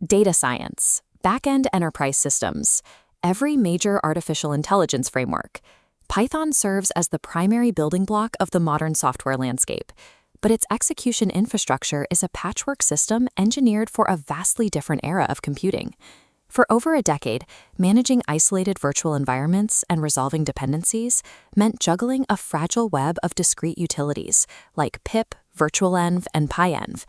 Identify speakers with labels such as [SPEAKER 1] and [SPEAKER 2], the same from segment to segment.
[SPEAKER 1] Data science, back-end enterprise systems, every major artificial intelligence framework. Python serves as the primary building block of the modern software landscape, but its execution infrastructure is a patchwork system engineered for a vastly different era of computing. For over a decade, managing isolated virtual environments and resolving dependencies meant juggling a fragile web of discrete utilities like pip, virtualenv, and pyenv.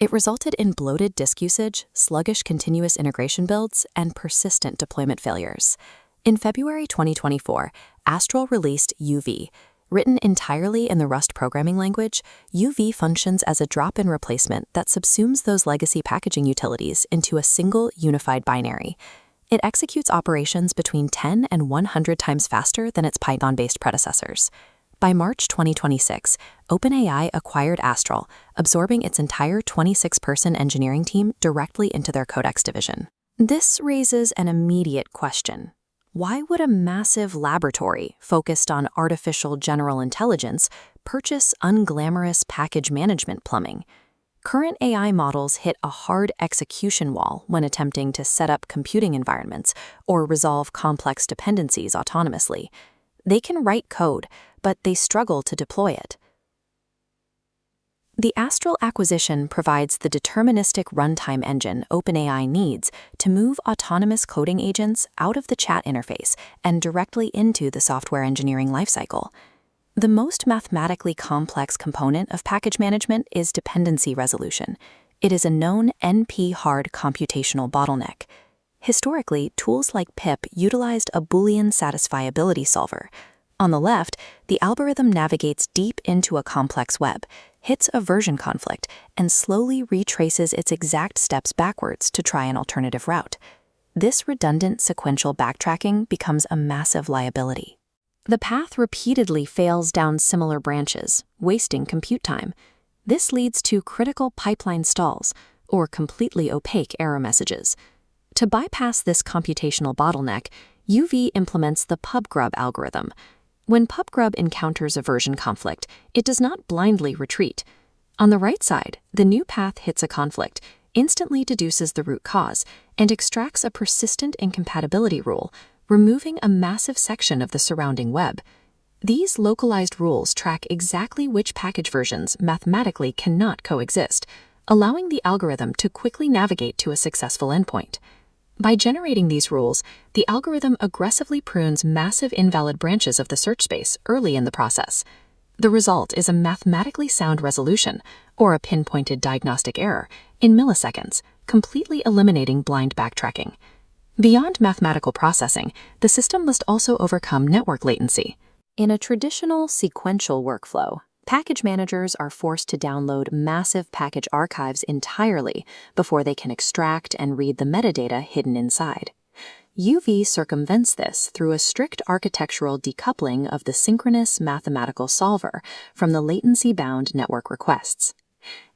[SPEAKER 1] It resulted in bloated disk usage, sluggish continuous integration builds, and persistent deployment failures. In February 2024, Astral released UV. Written entirely in the Rust programming language, UV functions as a drop-in replacement that subsumes those legacy packaging utilities into a single unified binary. It executes operations between 10 and 100 times faster than its Python-based predecessors. By March 2026, OpenAI acquired Astral, absorbing its entire 26-person engineering team directly into their Codex division. This raises an immediate question. Why would a massive laboratory focused on artificial general intelligence purchase unglamorous package management plumbing? Current AI models hit a hard execution wall when attempting to set up computing environments or resolve complex dependencies autonomously. They can write code, but they struggle to deploy it. The Astral acquisition provides the deterministic runtime engine OpenAI needs to move autonomous coding agents out of the chat interface and directly into the software engineering lifecycle. The most mathematically complex component of package management is dependency resolution. It is a known NP-hard computational bottleneck. Historically, tools like pip utilized a Boolean satisfiability solver. On the left, the algorithm navigates deep into a complex web, hits a version conflict, and slowly retraces its exact steps backwards to try an alternative route. This redundant sequential backtracking becomes a massive liability. The path repeatedly fails down similar branches, wasting compute time. This leads to critical pipeline stalls or completely opaque error messages. To bypass this computational bottleneck, UV implements the PubGrub algorithm. When PubGrub encounters a version conflict, it does not blindly retreat. On the right side, the new path hits a conflict, instantly deduces the root cause, and extracts a persistent incompatibility rule, removing a massive section of the surrounding web. These localized rules track exactly which package versions mathematically cannot coexist, allowing the algorithm to quickly navigate to a successful endpoint. By generating these rules, the algorithm aggressively prunes massive invalid branches of the search space early in the process. The result is a mathematically sound resolution, or a pinpointed diagnostic error, in milliseconds, completely eliminating blind backtracking. Beyond mathematical processing, the system must also overcome network latency. In a traditional sequential workflow, package managers are forced to download massive package archives entirely before they can extract and read the metadata hidden inside. UV circumvents this through a strict architectural decoupling of the synchronous mathematical solver from the latency-bound network requests.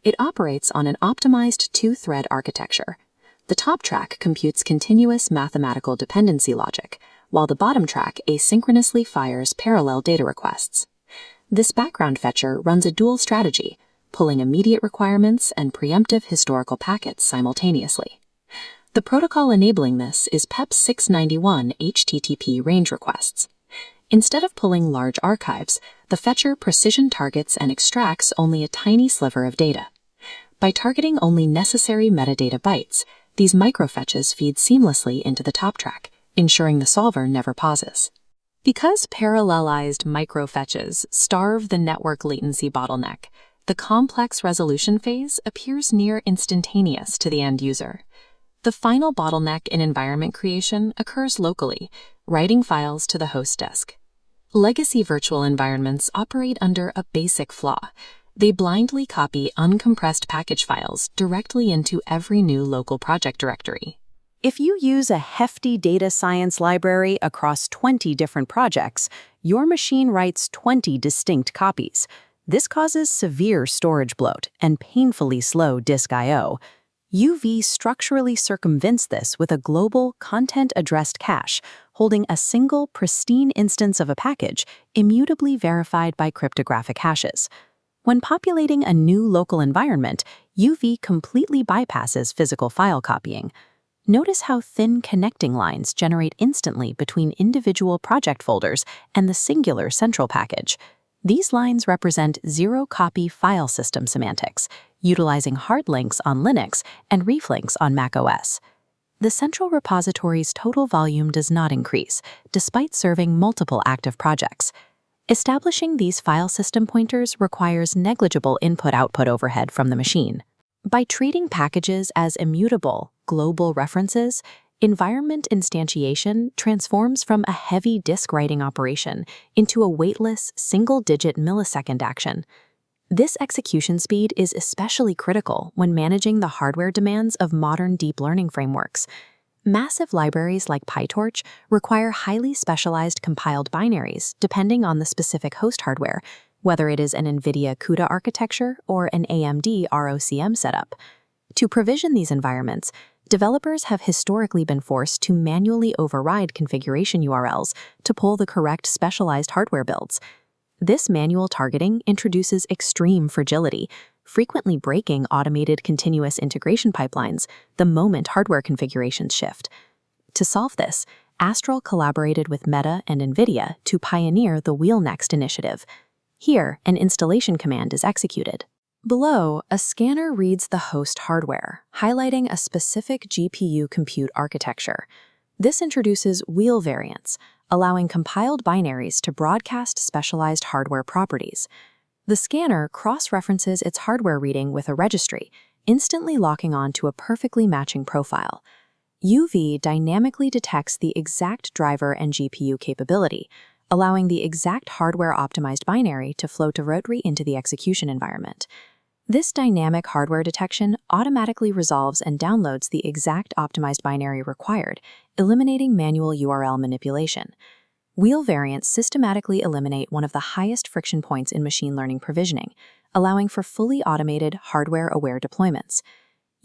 [SPEAKER 1] It operates on an optimized two-thread architecture. The top track computes continuous mathematical dependency logic, while the bottom track asynchronously fires parallel data requests. This background fetcher runs a dual strategy, pulling immediate requirements and preemptive historical packets simultaneously. The protocol enabling this is PEP 691 HTTP range requests. Instead of pulling large archives, the fetcher precision targets and extracts only a tiny sliver of data. By targeting only necessary metadata bytes, these microfetches feed seamlessly into the top track, ensuring the solver never pauses. Because parallelized microfetches starve the network latency bottleneck, the complex resolution phase appears near instantaneous to the end user. The final bottleneck in environment creation occurs locally, writing files to the host disk. Legacy virtual environments operate under a basic flaw. They blindly copy uncompressed package files directly into every new local project directory.
[SPEAKER 2] If you use a hefty data science library across 20 different projects, your machine writes 20 distinct copies. This causes severe storage bloat and painfully slow disk I/O. UV structurally circumvents this with a global content-addressed cache, holding a single pristine instance of a package, immutably verified by cryptographic hashes. When populating a new local environment, UV completely bypasses physical file copying. Notice how thin connecting lines generate instantly between individual project folders and the singular central package. These lines represent zero-copy file system semantics, utilizing hard links on Linux and reflinks on macOS. The central repository's total volume does not increase, despite serving multiple active projects. Establishing these file system pointers requires negligible input-output overhead from the machine. By treating packages as immutable, global references, environment instantiation transforms from a heavy disk writing operation into a weightless, single-digit millisecond action. This execution speed is especially critical when managing the hardware demands of modern deep learning frameworks. Massive libraries like PyTorch require highly specialized compiled binaries depending on the specific host hardware, whether it is an NVIDIA CUDA architecture or an AMD ROCm setup. To provision these environments, developers have historically been forced to manually override configuration URLs to pull the correct specialized hardware builds. This manual targeting introduces extreme fragility, frequently breaking automated continuous integration pipelines the moment hardware configurations shift. To solve this, Astral collaborated with Meta and NVIDIA to pioneer the WheelNext initiative. Here, an installation command is executed. Below, a scanner reads the host hardware, highlighting a specific GPU compute architecture. This introduces wheel variants, allowing compiled binaries to broadcast specialized hardware properties. The scanner cross-references its hardware reading with a registry, instantly locking on to a perfectly matching profile. UV dynamically detects the exact driver and GPU capability, allowing the exact hardware-optimized binary to flow directly into the execution environment. This dynamic hardware detection automatically resolves and downloads the exact optimized binary required, eliminating manual URL manipulation. Wheel variants systematically eliminate one of the highest friction points in machine learning provisioning, allowing for fully automated, hardware-aware deployments.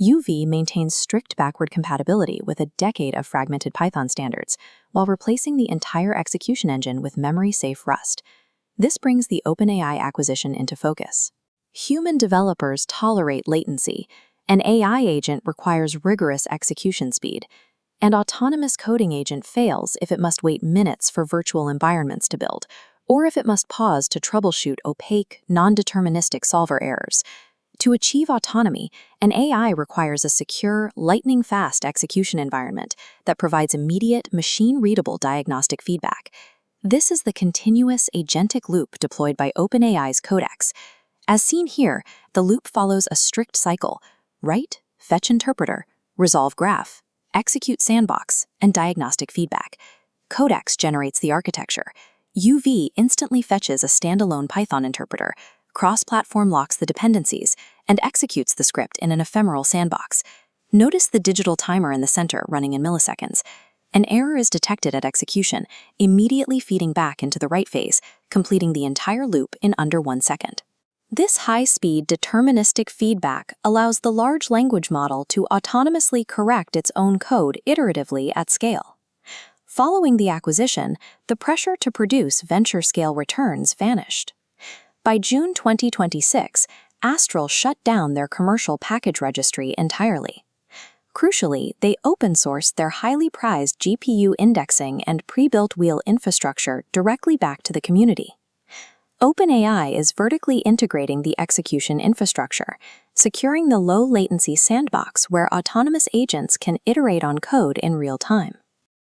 [SPEAKER 2] UV maintains strict backward compatibility with a decade of fragmented Python standards, while replacing the entire execution engine with memory-safe Rust. This brings the OpenAI acquisition into focus. Human developers tolerate latency, an AI agent requires rigorous execution speed, and autonomous coding agent fails if it must wait minutes for virtual environments to build, or if it must pause to troubleshoot opaque, non-deterministic solver errors. To achieve autonomy, an AI requires a secure, lightning-fast execution environment that provides immediate, machine-readable diagnostic feedback. This is the continuous agentic loop deployed by OpenAI's Codex. As seen here, the loop follows a strict cycle: write, fetch interpreter, resolve graph, execute sandbox, and diagnostic feedback. Codex generates the architecture. UV instantly fetches a standalone Python interpreter, cross-platform locks the dependencies, and executes the script in an ephemeral sandbox. Notice the digital timer in the center running in milliseconds. An error is detected at execution, immediately feeding back into the write phase, completing the entire loop in under 1 second. This high-speed deterministic feedback allows the large language model to autonomously correct its own code iteratively at scale. Following the acquisition, the pressure to produce venture-scale returns vanished. By June 2026, Astral shut down their commercial package registry entirely. Crucially, they open-sourced their highly prized GPU indexing and pre-built wheel infrastructure directly back to the community. OpenAI is vertically integrating the execution infrastructure, securing the low-latency sandbox where autonomous agents can iterate on code in real time.